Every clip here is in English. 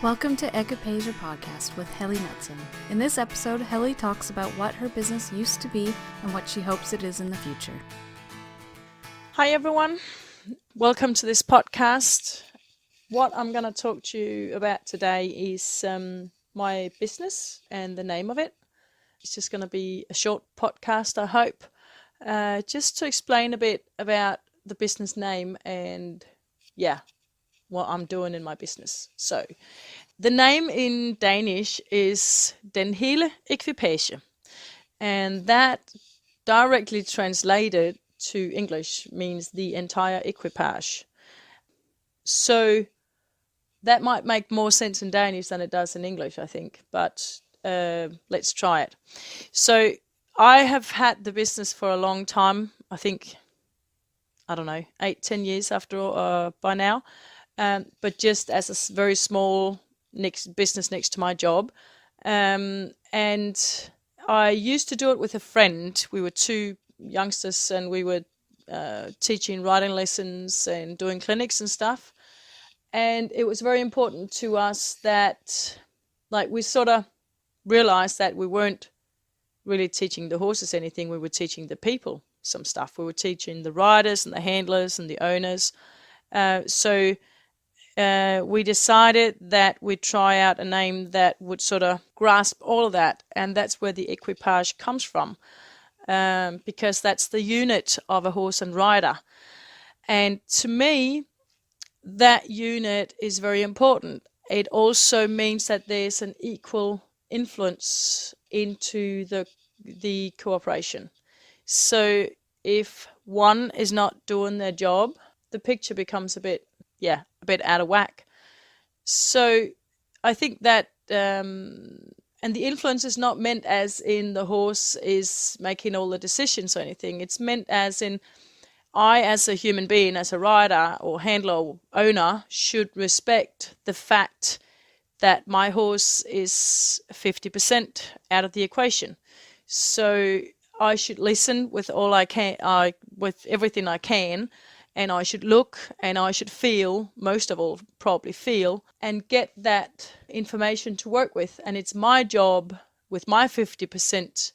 Welcome to Ekvipage podcast with Helle Knudsen. In this episode, Helle talks about what her business used to be and what she hopes it is in the future. Hi everyone, welcome to this podcast. What I'm going to talk to you about today is my business and the name of it. It's just going to be a short podcast, I hope, just to explain a bit about the business name and what I'm doing in my business. So the name in Danish is Den Hele Ekvipage, and that directly translated to English means the entire equipage. So that might make more sense in Danish than it does in English, I think, but let's try it. So I have had the business for a long time, I think, 8-10 years after all, by now, but just as a very small business next to my job. And I used to do it with a friend. We were two youngsters and we were teaching writing lessons and doing clinics and stuff. And it was very important to us that, we sort of realized that we weren't really teaching the horses anything. We were teaching the people some stuff. We were teaching the riders and the handlers and the owners. So we decided that we'd try out a name that would sort of grasp all of that. And that's where the equipage comes from, because that's the unit of a horse and rider. And to me, that unit is very important. It also means that there's an equal influence into the cooperation. So if one is not doing their job, the picture becomes a bit out of whack. So I think that, and the influence is not meant as in the horse is making all the decisions or anything. It's meant as in I, as a human being, as a rider or handler or owner, should respect the fact that my horse is 50% out of the equation. So I should listen with all I can, with everything I can, and I should look and I should feel, most of all probably feel, and get that information to work with. And it's my job with my 50%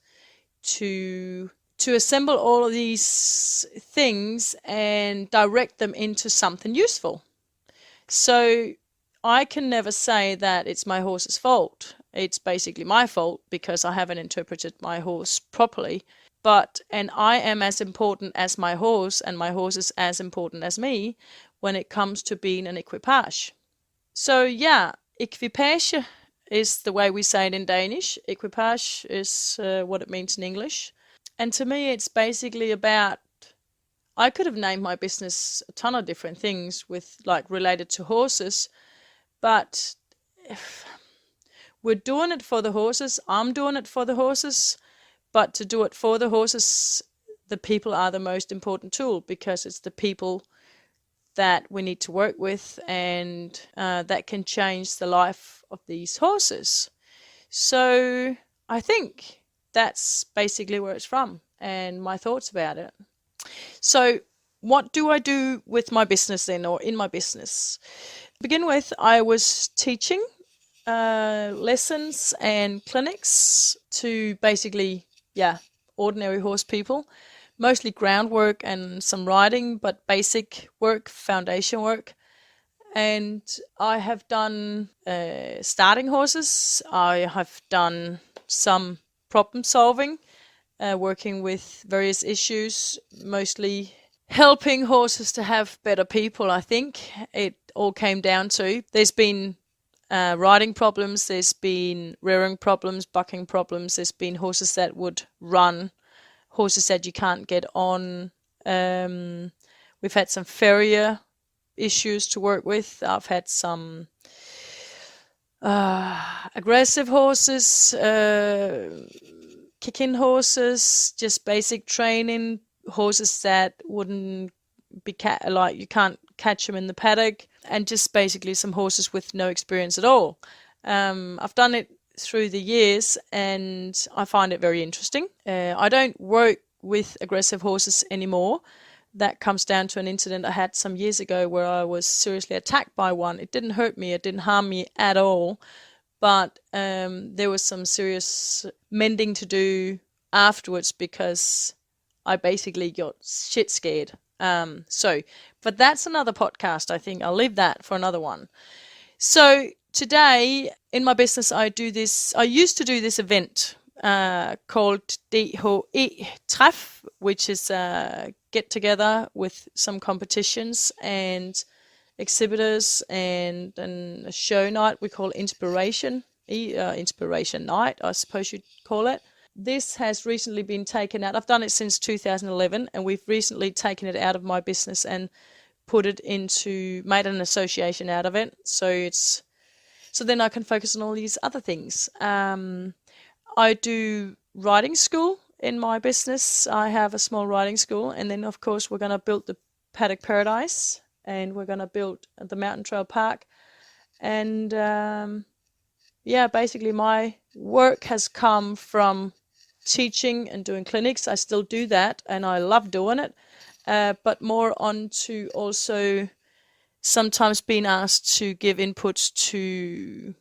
to assemble all of these things and direct them into something useful. So I can never say that it's my horse's fault. It's basically my fault because I haven't interpreted my horse properly. And I am as important as my horse, and my horse is as important as me when it comes to being an equipage. So equipage is the way we say it in Danish. Equipage is what it means in English. And to me, it's basically about, I could have named my business a ton of different things related to horses, but if we're doing it for the horses, I'm doing it for the horses. But to do it for the horses, the people are the most important tool, because it's the people that we need to work with, and that can change the life of these horses. So I think that's basically where it's from and my thoughts about it. So what do I do with my business then, or in my business? To begin with, I was teaching lessons and clinics to basically ordinary horse people, mostly groundwork and some riding, but basic work, foundation work. And I have done starting horses. I have done some problem solving, working with various issues, mostly helping horses to have better people. I think it all came down to, there's been riding problems, there's been rearing problems, bucking problems, there's been horses that would run, horses that you can't get on. We've had some farrier issues to work with. I've had some aggressive horses, kick-in horses, just basic training, horses that wouldn't be you can't catch them in the paddock, and just basically some horses with no experience at all. I've done it through the years and I find it very interesting. I don't work with aggressive horses anymore, that comes down to an incident I had some years ago where I was seriously attacked by one. It didn't hurt me, it didn't harm me at all, but there was some serious mending to do afterwards because I basically got shit scared. But that's another podcast. I think I'll leave that for another one. So today in my business, I used to do this event called DHE Træf, which is a get together with some competitions and exhibitors and a show night we call Inspiration Night, I suppose you'd call it. This has recently been taken out. I've done it since 2011, and we've recently taken it out of my business and made an association out of it. So then I can focus on all these other things. I do writing school in my business. I have a small writing school, and then of course we're going to build the Paddock Paradise, and we're going to build the Mountain Trail Park. And basically my work has come from teaching and doing clinics. I still do that, and I love doing it. But more on to also sometimes being asked to give inputs to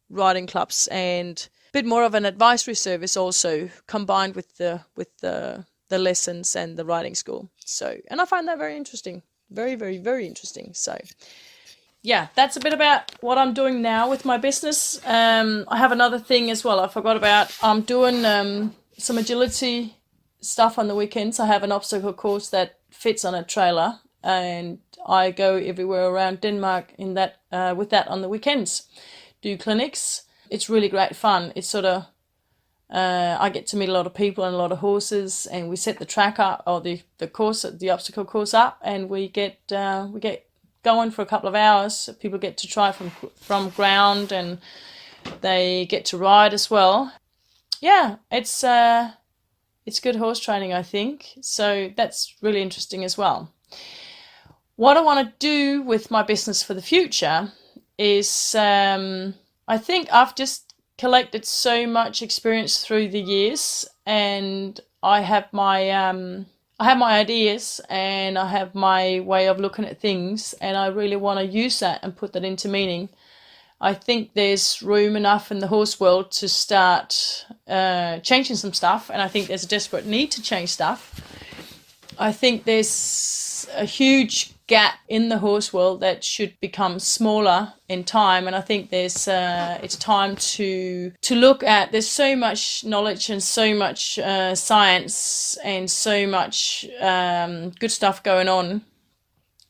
writing clubs and a bit more of an advisory service also combined with the lessons and the writing school. And I find that very interesting. Very, very, very interesting. So yeah, that's a bit about what I'm doing now with my business. I have another thing as well I forgot about. I'm doing some agility stuff on the weekends. I have an obstacle course that fits on a trailer, and I go everywhere around Denmark with that on the weekends. Do clinics. It's really great fun. It's sort of I get to meet a lot of people and a lot of horses, and we set the track up, or the obstacle course up, and we get going for a couple of hours. People get to try from ground, and they get to ride as well. Yeah, it's good horse training, I think. So that's really interesting as well. What I want to do with my business for the future is, I think I've just collected so much experience through the years, and I have my ideas, and I have my way of looking at things, and I really want to use that and put that into meaning. I think there's room enough in the horse world to start changing some stuff, and I think there's a desperate need to change stuff. I think there's a huge gap in the horse world that should become smaller in time, and I think it's time to look at. There's so much knowledge and so much science and so much good stuff going on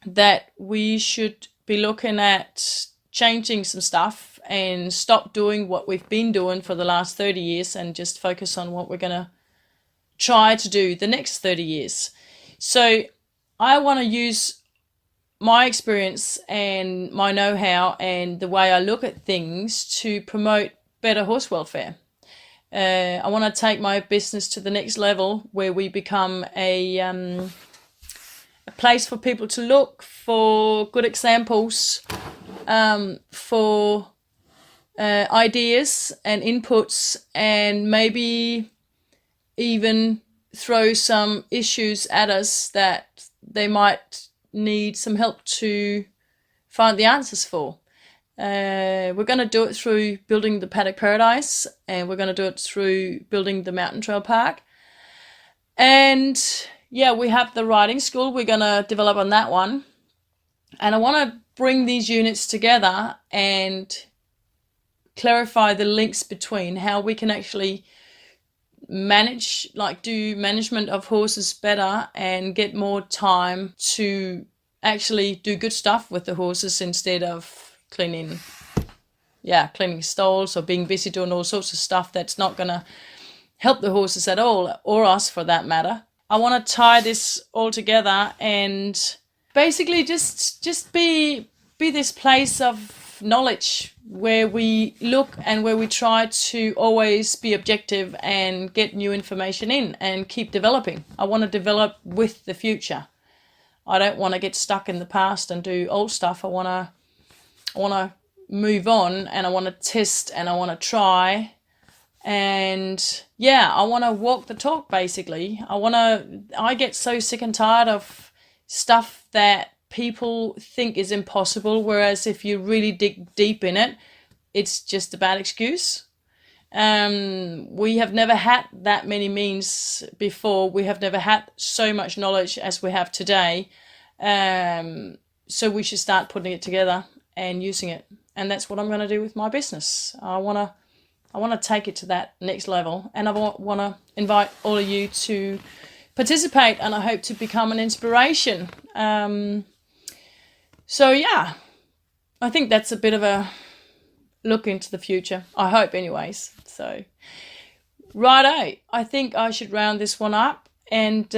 that we should be looking at changing some stuff and stop doing what we've been doing for the last 30 years and just focus on what we're going to try to do the next 30 years. So I want to use my experience and my know-how and the way I look at things to promote better horse welfare. I want to take my business to the next level where we become a place for people to look for good examples, for ideas and inputs, and maybe even throw some issues at us that they might need some help to find the answers for. We're going to do it through building the Paddock Paradise, and we're going to do it through building the Mountain Trail Park. And yeah, we have the riding school. We're going to develop on that one. And I want to bring these units together and clarify the links between how we can actually do management of horses better and get more time to actually do good stuff with the horses instead of cleaning stalls or being busy doing all sorts of stuff that's not going to help the horses at all, or us for that matter. I want to tie this all together and basically just be this place of knowledge where we look and where we try to always be objective and get new information in and keep developing. I want to develop with the future. I don't want to get stuck in the past and do old stuff. I want to move on, and I want to test, and I want to try, and yeah, I want to walk the talk. Basically, I get so sick and tired of stuff that people think is impossible, whereas if you really dig deep in it, it's just a bad excuse. We have never had that many means before. We have never had so much knowledge as we have today. So we should start putting it together and using it. And that's what I'm going to do with my business. I want to take it to that next level, and I want to invite all of you to participate, and I hope to become an inspiration. So yeah, I think that's a bit of a look into the future. I hope anyways. So righto, I think I should round this one up, and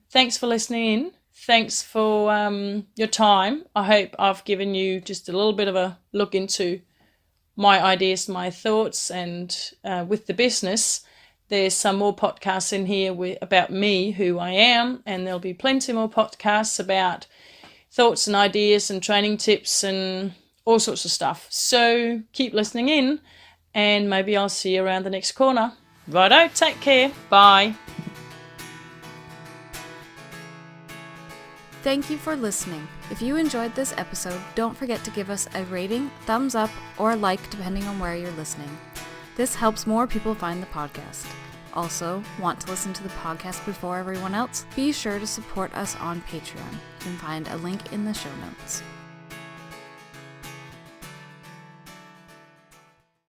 thanks for listening in. Thanks for your time. I hope I've given you just a little bit of a look into my ideas, my thoughts, and with the business. There's some more podcasts in here about me, who I am, and there'll be plenty more podcasts about thoughts and ideas and training tips and all sorts of stuff. So keep listening in, and maybe I'll see you around the next corner. Righto, take care. Bye. Thank you for listening. If you enjoyed this episode, don't forget to give us a rating, thumbs up, or a like depending on where you're listening. This helps more people find the podcast. Also, want to listen to the podcast before everyone else? Be sure to support us on Patreon. You can find a link in the show notes.